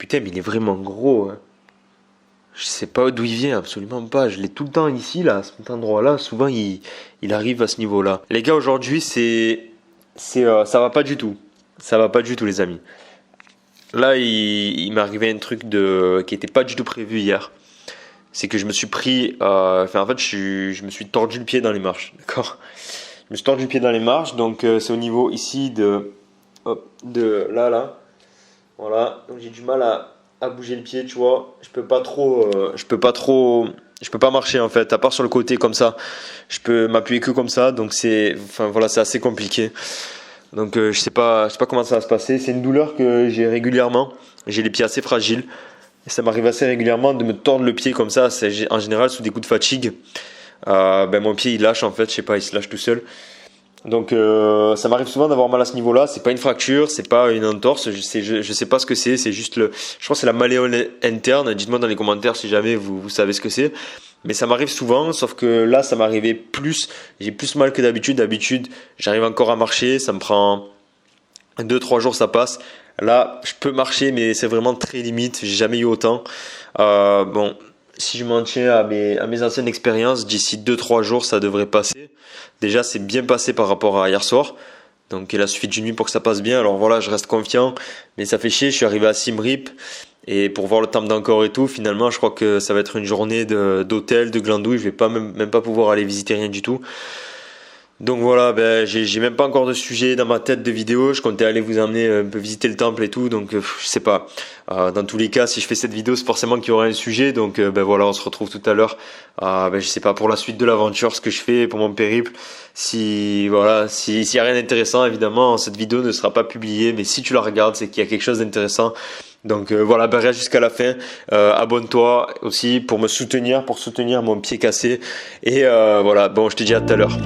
putain, mais il est vraiment gros. Hein. Je sais pas d'où il vient, absolument pas. Je l'ai tout le temps ici, là, à cet endroit-là. Souvent, il arrive à ce niveau-là. Les gars, aujourd'hui, ça va pas du tout. Ça va pas du tout, les amis. Là, il m'est arrivé un truc qui était pas du tout prévu hier. C'est que je me suis pris, enfin, en fait, je me suis tordu le pied dans les marches, d'accord? Je me suis tordu le pied dans les marches, donc c'est au niveau ici de là. Voilà, donc j'ai du mal à bouger le pied, tu vois. Je peux pas marcher en fait, à part sur le côté comme ça. Je peux m'appuyer que comme ça, donc c'est assez compliqué. Donc je sais pas comment ça va se passer. C'est une douleur que j'ai régulièrement. J'ai les pieds assez fragiles. Et ça m'arrive assez régulièrement de me tordre le pied comme ça. C'est en général sous des coups de fatigue. Mon pied il lâche en fait, je sais pas, il se lâche tout seul. Donc ça m'arrive souvent d'avoir mal à ce niveau-là. C'est pas une fracture, c'est pas une entorse. Je sais pas ce que c'est. C'est juste je crois que c'est la malléole interne. Dites-moi dans les commentaires si jamais vous savez ce que c'est. Mais ça m'arrive souvent, sauf que là ça m'arrivait plus. J'ai plus mal que d'habitude. D'habitude, j'arrive encore à marcher. Ça me prend 2-3 jours, ça passe. Là, je peux marcher, mais c'est vraiment très limite. J'ai jamais eu autant. Si je m'en tiens à mes anciennes expériences, d'ici 2-3 jours, ça devrait passer. Déjà, c'est bien passé par rapport à hier soir. Donc, il a suffi d'une nuit pour que ça passe bien. Alors voilà, je reste confiant. Mais ça fait chier, je suis arrivé à Siem Reap. Et pour voir le temple d'Angkor et tout, finalement, je crois que ça va être une journée d'hôtel, de glandouille. Je vais pas même pas pouvoir aller visiter rien du tout. Donc voilà, j'ai même pas encore de sujet dans ma tête de vidéo. Je comptais aller vous emmener un peu visiter le temple et tout, donc je sais pas. Dans tous les cas, si je fais cette vidéo, c'est forcément qu'il y aura un sujet. Donc voilà, on se retrouve tout à l'heure. Je sais pas pour la suite de l'aventure, ce que je fais pour mon périple. S'il y a rien d'intéressant, évidemment, cette vidéo ne sera pas publiée. Mais si tu la regardes, c'est qu'il y a quelque chose d'intéressant. Donc voilà, reste jusqu'à la fin. Abonne-toi aussi pour soutenir mon pied cassé. Et voilà, bon, je te dis à tout à l'heure.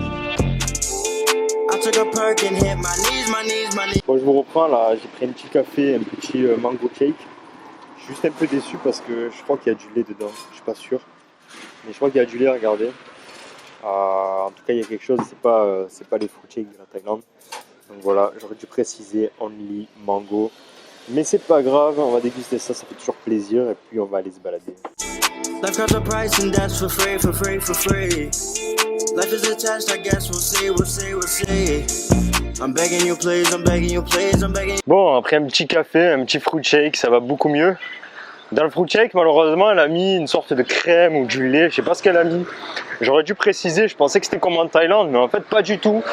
Bon, je vous reprends là, j'ai pris un petit café, un petit mango cake. Je suis juste un peu déçu parce que je crois qu'il y a du lait dedans, je suis pas sûr. Mais je crois qu'il y a du lait, regardez. En tout cas, il y a quelque chose, c'est pas les fruit cakes de la Thaïlande. Donc voilà, j'aurais dû préciser only mango. Mais c'est pas grave, on va déguster ça, ça fait toujours plaisir et puis on va aller se balader. Life got the price and that's for free. Life is attached, I guess we'll see. I'm begging you please. Bon, après un petit café, un petit fruit shake, ça va beaucoup mieux. Dans le fruit shake, malheureusement, elle a mis une sorte de crème ou du lait, je sais pas ce qu'elle a mis. J'aurais dû préciser, je pensais que c'était comme en Thaïlande, mais en fait pas du tout.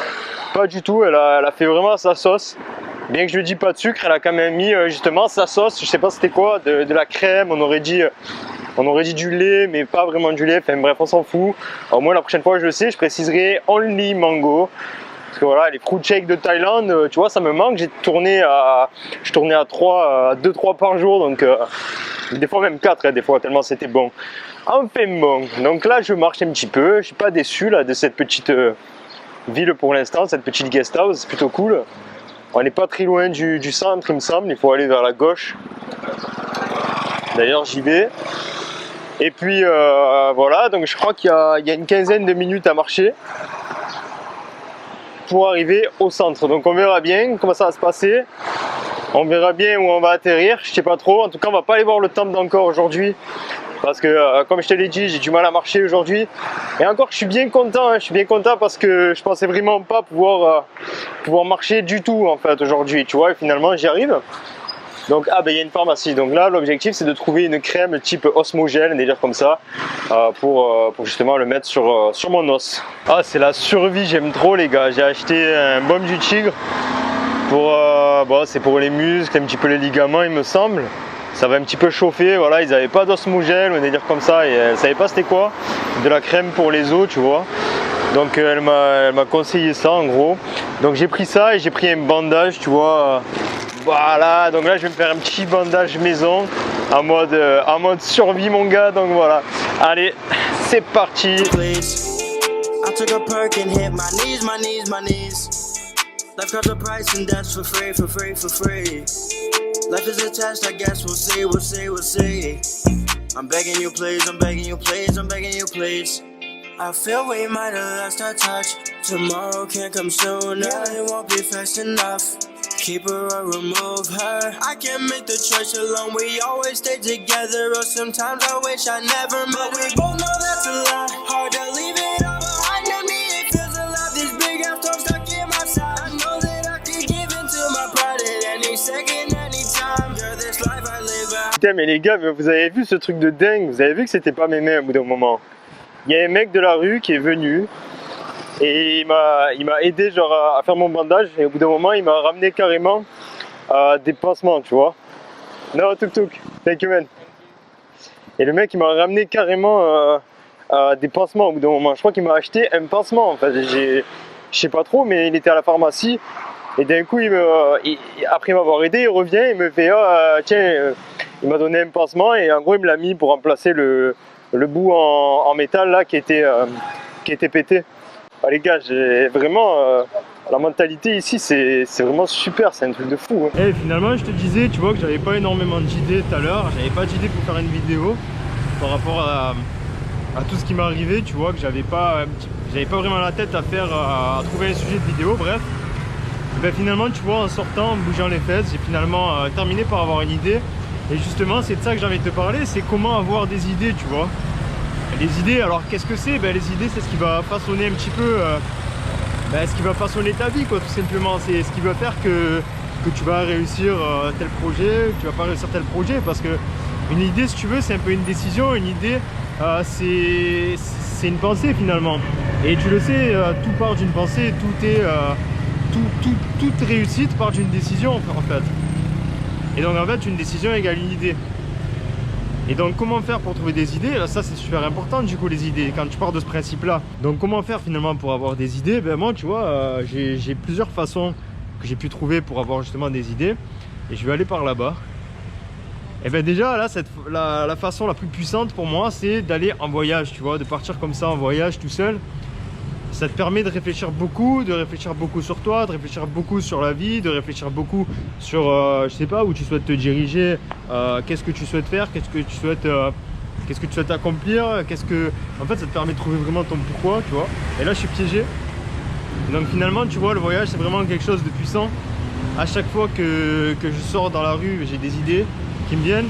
Pas du tout, elle a fait vraiment sa sauce. Bien que je lui dis pas de sucre, elle a quand même mis justement sa sauce, je sais pas c'était quoi, de la crème, on aurait dit du lait, mais pas vraiment du lait, enfin bref, on s'en fout. Au moins la prochaine fois je le sais, je préciserai only mango. Parce que voilà, les fruit shakes de Thaïlande, tu vois, ça me manque. Je tournais à 2-3 par jour, donc des fois même 4, des fois, tellement c'était bon. Enfin bon, donc là je marche un petit peu, je suis pas déçu là de cette petite ville pour l'instant, cette petite guest house, c'est plutôt cool. On n'est pas très loin du centre, il me semble, il faut aller vers la gauche. D'ailleurs j'y vais. Et puis voilà, donc je crois qu'il y a une quinzaine de minutes à marcher pour arriver au centre. Donc on verra bien comment ça va se passer. On verra bien où on va atterrir, je sais pas trop. En tout cas, on va pas aller voir le temple d'Angkor aujourd'hui. Parce que comme je te l'ai dit, j'ai du mal à marcher aujourd'hui. Et encore, je suis bien content, je suis bien content parce que je pensais vraiment pas pouvoir marcher du tout en fait aujourd'hui, tu vois, et finalement j'y arrive. Donc il y a une pharmacie, donc là l'objectif c'est de trouver une crème type Osmogel, des délire comme ça, pour justement le mettre sur mon os. Ah, c'est la survie, j'aime trop les gars. J'ai acheté un baume du tigre c'est pour les muscles, un petit peu les ligaments il me semble. Ça va un petit peu chauffer, voilà, ils n'avaient pas d'Osmogel ou des délire comme ça, et elle savait pas c'était quoi, de la crème pour les os, tu vois. Donc elle m'a conseillé ça en gros. Donc j'ai pris ça et j'ai pris un bandage, tu vois. Voilà, donc là je vais me faire un petit bandage maison en mode survie mon gars, donc voilà. Allez, c'est parti. Life got the price and that's for free. Life is attached, I guess we'll see. I'm begging you please. I feel we might have lost our touch. Tomorrow can't come soon, it won't be fast enough. Keep her or remove her. I can't make the choice alone. We always stay together, or sometimes I wish I never met. But we both know that's a lot. Hard to leave it all behind me. It feels alive. This big ass storm stuck in my side. I know that I could give into my pride at any second, anytime. Girl, this life I live. Putain, mais les gars, vous avez vu ce truc de dingue? Vous avez vu que c'était pas mes mains au bout d'un moment? Il y a un mec de la rue qui est venu. Et il m'a aidé genre à faire mon bandage, et au bout d'un moment il m'a ramené carrément des pansements, tu vois. No, tuk tuk, thank you man. Et le mec il m'a ramené carrément des pansements au bout d'un moment. Je crois qu'il m'a acheté un pansement en fait. Je sais pas trop, mais il était à la pharmacie et d'un coup après m'avoir aidé, il revient et me fait tiens, il m'a donné un pansement et en gros il me l'a mis pour remplacer le bout en métal là qui était pété. Ah, les gars, j'ai vraiment la mentalité ici, c'est vraiment super, c'est un truc de fou. Hein. Et finalement, je te disais, tu vois que j'avais pas énormément d'idées tout à l'heure, j'avais pas d'idées pour faire une vidéo par rapport à tout ce qui m'est arrivé, tu vois que j'avais pas vraiment la tête à trouver un sujet de vidéo, bref. Et ben finalement, tu vois, en sortant, en bougeant les fesses, j'ai finalement terminé par avoir une idée. Et justement, c'est de ça que j'ai envie de te parler, c'est comment avoir des idées, tu vois. Les idées, alors qu'est-ce que c'est? Ben, les idées, c'est ce qui va façonner un petit peu ce qui va façonner ta vie, quoi, tout simplement. C'est ce qui va faire que tu vas réussir tel projet, que tu vas pas réussir tel projet, parce que une idée, si tu veux, c'est un peu une décision. Une idée, c'est une pensée finalement, et tu le sais, tout part d'une pensée, toute réussite part d'une décision en fait. Et donc en fait, une décision égale une idée. Et donc comment faire pour trouver des idées? Là, ça c'est super important du coup, les idées, quand tu pars de ce principe là. Donc comment faire finalement pour avoir des idées? Ben moi tu vois, j'ai plusieurs façons que j'ai pu trouver pour avoir justement des idées. Et je vais aller par là-bas. Et ben déjà là, la façon la plus puissante pour moi, c'est d'aller en voyage, tu vois, de partir comme ça en voyage tout seul. Ça te permet de réfléchir beaucoup sur toi, de réfléchir beaucoup sur la vie, de réfléchir beaucoup sur, je sais pas, où tu souhaites te diriger, qu'est-ce que tu souhaites faire, qu'est-ce que tu souhaites accomplir, en fait, ça te permet de trouver vraiment ton pourquoi, tu vois. Et là, je suis piégé. Et donc finalement, tu vois, le voyage, c'est vraiment quelque chose de puissant. À chaque fois que je sors dans la rue, j'ai des idées qui me viennent.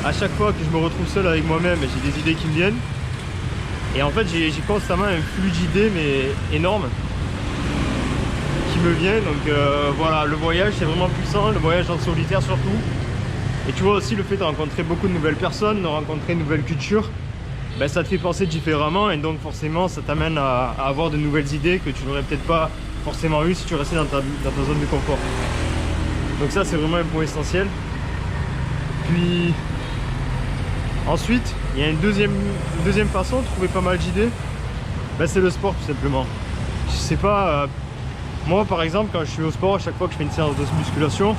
À chaque fois que je me retrouve seul avec moi-même, j'ai des idées qui me viennent. Et en fait, j'ai constamment un flux d'idées, mais énorme, qui me vient. Donc voilà, le voyage, c'est vraiment puissant, le voyage en solitaire surtout. Et tu vois aussi le fait de rencontrer beaucoup de nouvelles personnes, de rencontrer une nouvelle culture, ben, ça te fait penser différemment, et donc forcément, ça t'amène à avoir de nouvelles idées que tu n'aurais peut-être pas forcément eues si tu restais dans ta zone de confort. Donc ça, c'est vraiment un point essentiel. Puis ensuite, il y a une deuxième façon de trouver pas mal d'idées, ben, c'est le sport tout simplement. Je sais pas, moi par exemple, quand je suis au sport, à chaque fois que je fais une séance de musculation,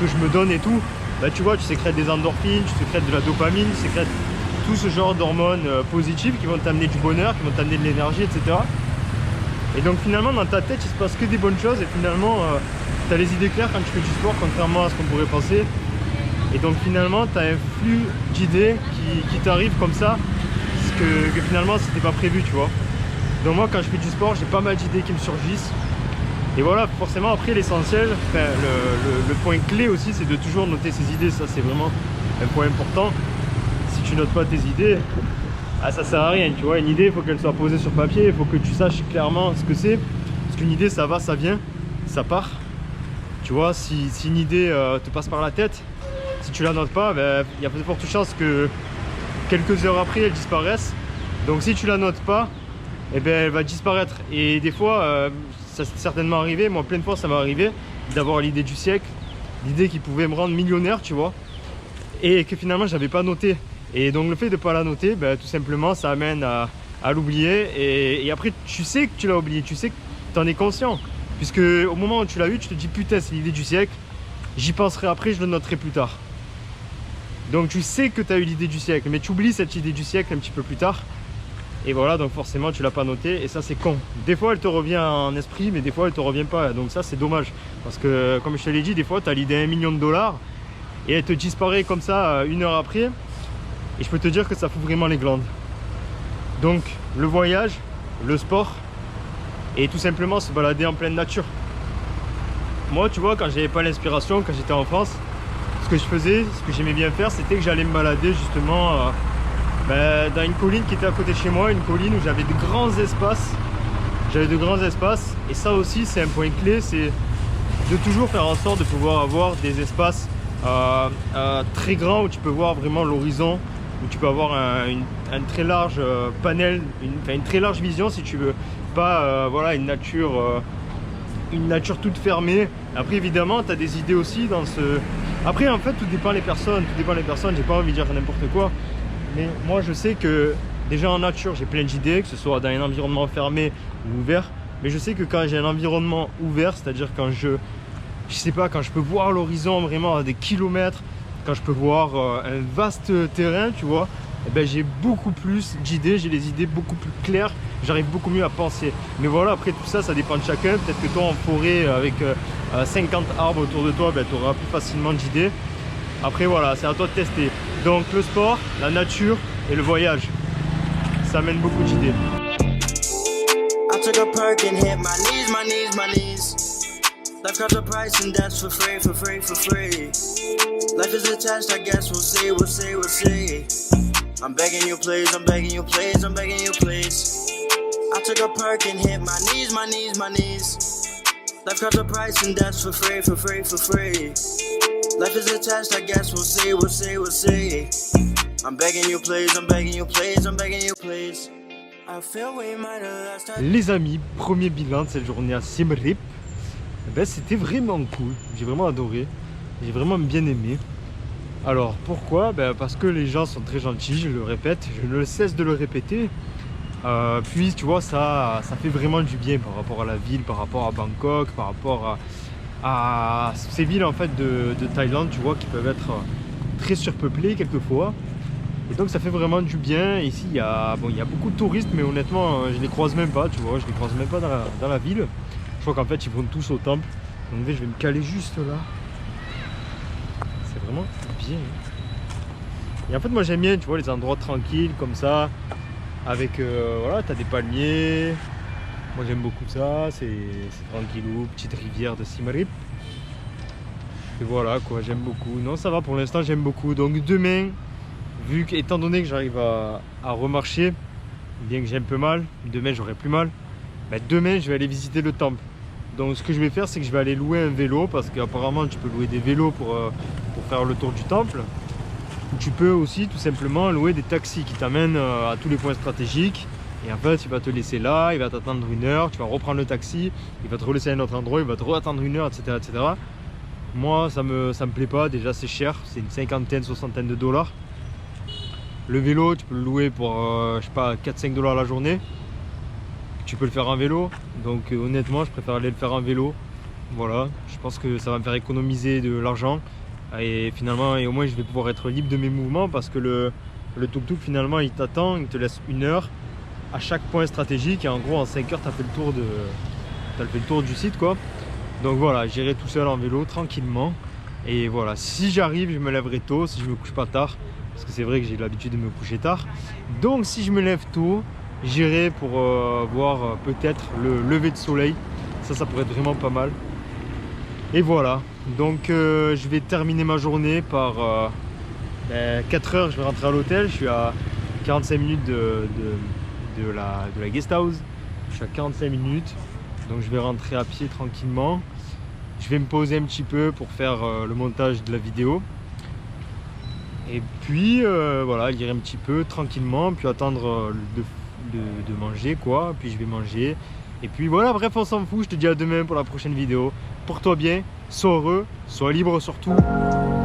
que je me donne et tout, ben, tu vois, tu sécrètes des endorphines, tu sécrètes de la dopamine, tu sécrètes tout ce genre d'hormones positives qui vont t'amener du bonheur, qui vont t'amener de l'énergie, etc. Et donc finalement dans ta tête il se passe que des bonnes choses, et finalement tu as les idées claires quand tu fais du sport, contrairement à ce qu'on pourrait penser. Et donc finalement tu as un flux d'idées qui t'arrive comme ça, que finalement c'était pas prévu, tu vois. Donc moi quand je fais du sport, j'ai pas mal d'idées qui me surgissent. Et voilà, forcément après l'essentiel, enfin, le point clé aussi, c'est de toujours noter ses idées. Ça c'est vraiment un point important. Si tu notes pas tes idées, ça sert à rien, tu vois. Une idée, il faut qu'elle soit posée sur papier, il faut que tu saches clairement ce que c'est. Parce qu'une idée, ça va, ça vient, ça part. Tu vois, si une idée te passe par la tête, si tu la notes pas, ben, il y a de fortes chances que quelques heures après elle disparaisse. Donc si tu la notes pas, eh ben, elle va disparaître. Et des fois, ça s'est certainement arrivé, moi plein de fois ça m'est arrivé d'avoir l'idée du siècle, l'idée qui pouvait me rendre millionnaire, tu vois, et que finalement j'avais pas noté. Et donc le fait de ne pas la noter, ben, tout simplement ça amène à l'oublier, et après tu sais que tu l'as oublié, tu sais que tu en es conscient, puisque au moment où tu l'as eu, tu te dis putain c'est l'idée du siècle, j'y penserai après, je le noterai plus tard. Donc tu sais que tu as eu l'idée du siècle, mais tu oublies cette idée du siècle un petit peu plus tard. Et voilà, donc forcément tu l'as pas noté, et ça c'est con. Des fois elle te revient en esprit, mais des fois elle te revient pas, donc ça c'est dommage. Parce que comme je te l'ai dit, des fois tu as l'idée $1 million, et elle te disparaît comme ça une heure après. Et je peux te dire que ça fout vraiment les glandes. Donc le voyage, le sport, et tout simplement se balader en pleine nature. moi, tu vois, quand j'avais pas l'inspiration, quand j'étais en France, ce que je faisais, ce que j'aimais bien faire, c'était que j'allais me balader justement dans une colline qui était à côté de chez moi, une colline où j'avais de grands espaces. J'avais de grands espaces, et ça aussi, c'est un point clé, c'est de toujours faire en sorte de pouvoir avoir des espaces très grands où tu peux voir vraiment l'horizon, où tu peux avoir un très large panel, une très large vision si tu veux, pas voilà, une nature toute fermée. Après évidemment tu as des idées aussi dans ce... Après en fait tout dépend des personnes, j'ai pas envie de dire n'importe quoi, mais moi je sais que déjà en nature j'ai plein d'idées, que ce soit dans un environnement fermé ou ouvert, mais je sais que quand j'ai un environnement ouvert, c'est-à-dire quand je sais pas, quand je peux voir l'horizon vraiment à des kilomètres, quand je peux voir un vaste terrain, tu vois, eh ben, j'ai beaucoup plus d'idées, j'ai les idées beaucoup plus claires, j'arrive beaucoup mieux à penser. Mais voilà, après tout ça, ça dépend de chacun. Peut-être que toi en forêt avec 50 arbres autour de toi, ben, tu auras plus facilement d'idées. Après voilà, c'est à toi de tester. Donc le sport, la nature et le voyage, ça amène beaucoup d'idées. I took a perk and hit my knees. Life got the price and that's for free. Life is attached, I guess we'll see. I'm begging you please. I took a perk and hit my knees. Life got the price and that's for free. Life is attached, I guess we'll see. I'm begging you please. I feel we might have lost our... Les amis, premier bilan de cette journée à Siem Reap. Ben, c'était vraiment cool, j'ai vraiment adoré, j'ai vraiment bien aimé. Alors pourquoi? Ben, parce que les gens sont très gentils, je le répète, je ne cesse de le répéter. Puis tu vois, ça fait vraiment du bien par rapport à la ville, par rapport à Bangkok, par rapport à ces villes en fait de Thaïlande, tu vois, qui peuvent être très surpeuplées quelquefois. Et donc ça fait vraiment du bien. Ici il y a beaucoup de touristes, mais honnêtement je les croise même pas, tu vois, je les croise même pas dans la ville. Je crois qu'en fait ils vont tous au temple. Donc je vais me caler juste là. C'est vraiment bien. Et en fait moi j'aime bien, tu vois, les endroits tranquilles comme ça. Avec voilà, t'as des palmiers. Moi j'aime beaucoup ça. C'est tranquillou, petite rivière de Siem Reap. Et voilà quoi, j'aime beaucoup. Non ça va pour l'instant, j'aime beaucoup. Donc demain, étant donné que j'arrive à remarcher, bien que j'ai un peu mal, demain j'aurai plus mal. Ben, demain je vais aller visiter le temple. Donc ce que je vais faire, c'est que je vais aller louer un vélo, parce qu'apparemment tu peux louer des vélos pour faire le tour du temple. Tu peux aussi tout simplement louer des taxis qui t'amènent à tous les points stratégiques. Et en fait il va te laisser là, il va t'attendre 1 heure, tu vas reprendre le taxi, il va te relaisser à un autre endroit, il va te re-attendre 1 heure, etc., etc. Moi ça me plaît pas, déjà c'est cher, c'est une 50, 60 de dollars. Le vélo tu peux le louer pour je sais pas 4-5 $ la journée. Tu peux le faire en vélo, donc honnêtement je préfère aller le faire en vélo. Voilà, je pense que ça va me faire économiser de l'argent et finalement, et au moins je vais pouvoir être libre de mes mouvements, parce que le tuk-tuk finalement il t'attend, il te laisse 1 heure à chaque point stratégique, et en gros en 5 heures tu as fait le tour du site quoi. Donc voilà, j'irai tout seul en vélo tranquillement, et voilà, si j'arrive je me lèverai tôt, si je me couche pas tard, parce que c'est vrai que j'ai l'habitude de me coucher tard. Donc si je me lève tôt, j'irai pour voir peut-être le lever de soleil. Ça pourrait être vraiment pas mal. Et voilà, donc je vais terminer ma journée par 4 heures, je vais rentrer à l'hôtel. Je suis à 45 minutes de la guest house. Je suis à 45 minutes, donc je vais rentrer à pied tranquillement. Je vais me poser un petit peu pour faire le montage de la vidéo. Et puis voilà, lire un petit peu tranquillement, puis attendre de manger quoi, puis je vais manger, et puis voilà, bref on s'en fout. Je te dis à demain pour la prochaine vidéo. Porte-toi bien, sois heureux, sois libre surtout.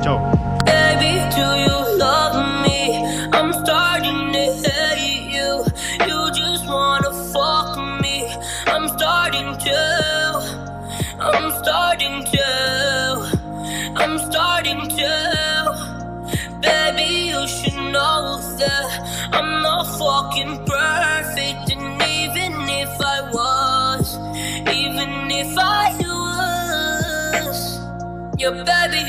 Ciao. Baby, do you love me? I'm starting to hate you. You just wanna fuck me. I'm starting to. Baby, you should know that I'm not fucking perfect. And even if I was, your baby